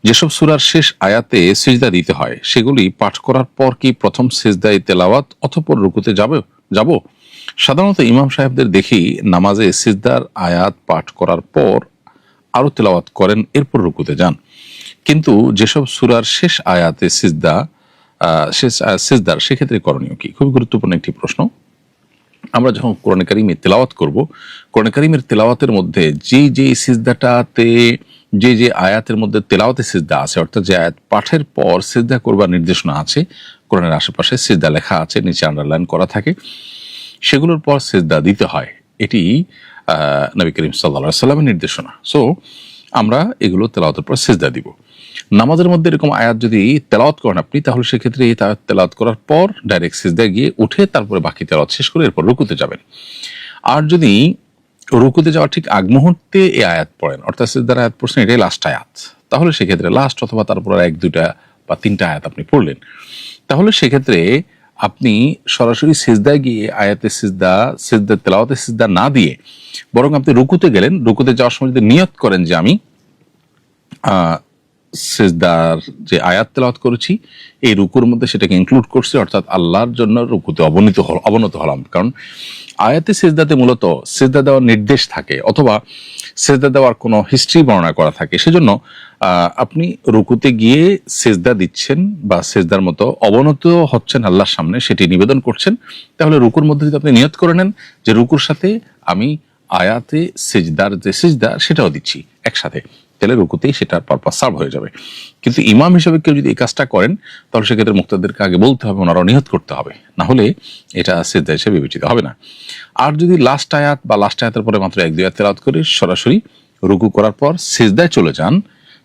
যেসব সূরার শেষ আয়াতে সিজদা দিতে হয় সেগুলি পাঠ করার পর কি প্রথম সিজদায় তেলাওয়াত অতঃপর রুকুতে যাব? সাধারণত ইমাম সাহেবদের দেখি নামাজে সিজদার আয়াত পাঠ করার পর আরো তেলাওয়াত করেন, এরপর রুকুতে যান। কিন্তু যেসব সূরার শেষ আয়াতে সিজদার সেক্ষেত্রে করণীয় কি? খুবই গুরুত্বপূর্ণ একটি প্রশ্ন। আমরা যখন কোরআনে কারিমে তেলাওয়াত করব, কোরআনে কারিমের তেলাওয়াতের মধ্যে যে সিজদাটাতে যে আয়াতের মধ্যে তেলাওয়াতে সিজদা আছে, অর্থাৎ যে আয়াত পাঠের পর সিজদা করবার নির্দেশনা আছে, কোরআনের আশেপাশে সিজদা লেখা আছে, নিচে আন্ডারলাইন করা থাকে, সেগুলোর পর সিজদা দিতে হয়। এটি নবী করিম সাল্লাল্লাহু আলাইহি ওয়াসাল্লামের নির্দেশনা। সো আমরা এগুলো তেলাওয়াতের পর সিজদা দিব। নামাজের মধ্যে এরকম আয়াত যদি তেলাওয়াত করেন আপনি, তাহলে সেক্ষেত্রে এই তেলাওয়াত করার পর ডাইরেক্ট সিজদায় গিয়ে উঠে তারপরে বাকি তেলাওয়াত শেষ করে এরপর রুকুতে যাবেন। আর যদি রুকুতে যাওয়ার ঠিক আগ মুহূর্তে এই আয়াত পড়েন, অর্থাৎ সিজদার আয়াত পড়ছেন, এটাই লাস্ট আয়াত, তাহলে সেক্ষেত্রে লাস্ট অথবা তারপর 1, 2টা বা 3টা আয়াত আপনি পড়লেন, তাহলে সেক্ষেত্রে আপনি সরাসরি সিজদায় গিয়ে আয়াতে সিজদা তেলাওয়াতে সিজদা না দিয়ে বরং আপনি রুকুতে গেলেন। রুকুতে যাওয়ার সময় যদি নিয়ত করেন যে আমি সিজদার যে আয়াত তেলাওয়াত করেছি এই রুকুর মধ্যে সেটাকে ইনক্লুড করছি, অর্থাৎ আল্লাহর জন্য রুকুতে অবনত হলাম। কারণ আয়াতে সিজদাতে মূলত সিজদা দেওয়ার নির্দেশ থাকে অথবা সিজদা দেওয়ার কোনো হিস্ট্রি বর্ণনা করা থাকে, সেজন্য আপনি রুকুতে গিয়ে সিজদা দিচ্ছেন বা সিজদার মতো অবনত হচ্ছেন আল্লাহর সামনে, সেটি নিবেদন করছেন। তাহলে রুকুর মধ্যে যদি আপনি নিয়ত করে নেন যে রুকুর সাথে আমি আয়াতে সিজদার যে সিজদা সেটাও দিচ্ছি একসাথে, তাহলে রুকুতেই সেটার পারপাস সার্ভ হয়ে যাবে। কিন্তু ইমাম হিসেবে কেউ যদি এই কাজটা করেন, তাহলে সেক্ষেত্রে মুক্তাদেরকে আগে বলতে হবে, ওনারাও নিয়ত করতে হবে, না হলে এটা সিজদা হিসেবে বিবেচিত হবে না। আর যদি লাস্ট আয়াত বা লাস্ট আয়াতের পরে মাত্র 1-2 আয়াত তেলাওয়াত করে সরাসরি রুকু করার পর সিজদায় চলে যান,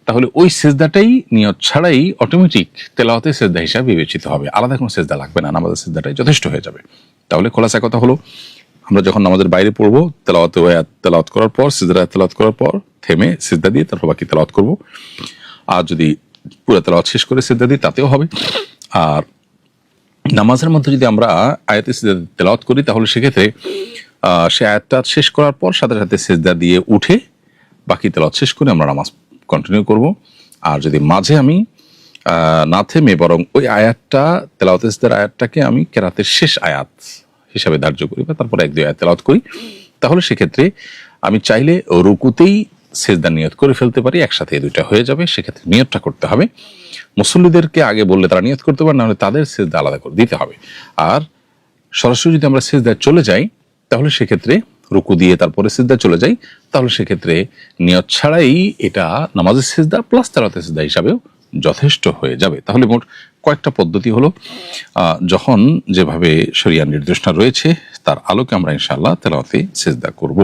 তাহলে ওই সিজদাটাই নিয়ত ছাড়াই অটোমেটিক তেলাওয়াতে সিজদা হিসাবে বিবেচিত হবে, আলাদা কোনো সিজদা লাগবে না, নামাজের সিজদাটাই যথেষ্ট হয়ে যাবে। তাহলে খোলাসা কথা হলো, আমরা যখন নামাজের বাইরে পড়বো তেলাওয়াত করার পর সিজদা তেলাওয়াত করার পর থেমে সিজদা দিয়ে তারপর বাকি তেলাওয়াত করব। আর যদি পুরো তেলাওয়াত শেষ করে সিজদা দিই তাতেও হবে। আর নামাজের মধ্যে যদি আমরা আয়াতে সিজদা তেলাওয়াত করি, তাহলে সেক্ষেত্রে সে আয়াতটা শেষ করার পর সাথে সাথে সিজদা দিয়ে উঠে বাকি তেলাওয়াত শেষ করে আমরা নামাজ কন্টিনিউ করব। আর যদি মাঝে আমি না থেমে বরং ওই আয়াতটা তেলাওয়াতে সিজদার আয়াতটাকে আমি কেরাতের শেষ আয়াত হিসাবে ধার্য করি বা তারপর 1-2 আয়াত তেলাওয়াত করি, তাহলে সেক্ষেত্রে আমি চাইলে রুকুতেই সিজদা নিয়ত করে ফেলতে পারি, একসাথে এই দুইটা হয়ে যাবে। সেক্ষেত্রে নিয়তটা করতে হবে, মুসল্লিদেরকে আগে বললে তারা নিয়ত করতে পারে, না হলে তাদের সিজদা আলাদা করে দিতে হবে। আর সরাসরি যদি আমরা সিজদায় চলে যাই, তাহলে সেক্ষেত্রে রুকু দিয়ে তারপরে সিজদায় চলে যাই, তাহলে সেক্ষেত্রে নিয়ত ছাড়াই এটা নামাজের সিজদা প্লাস তেলাওয়াতের সিজদা হিসাবেও যথেষ্ট হয়ে যাবে। তাহলে মোট কয়েকটা পদ্ধতি হলো, যখন যেভাবে শরিয়ার নির্দেশনা রয়েছে তার আলোকে আমরা ইনশাআল্লাহ তেলাওয়াতে সিজদা করব।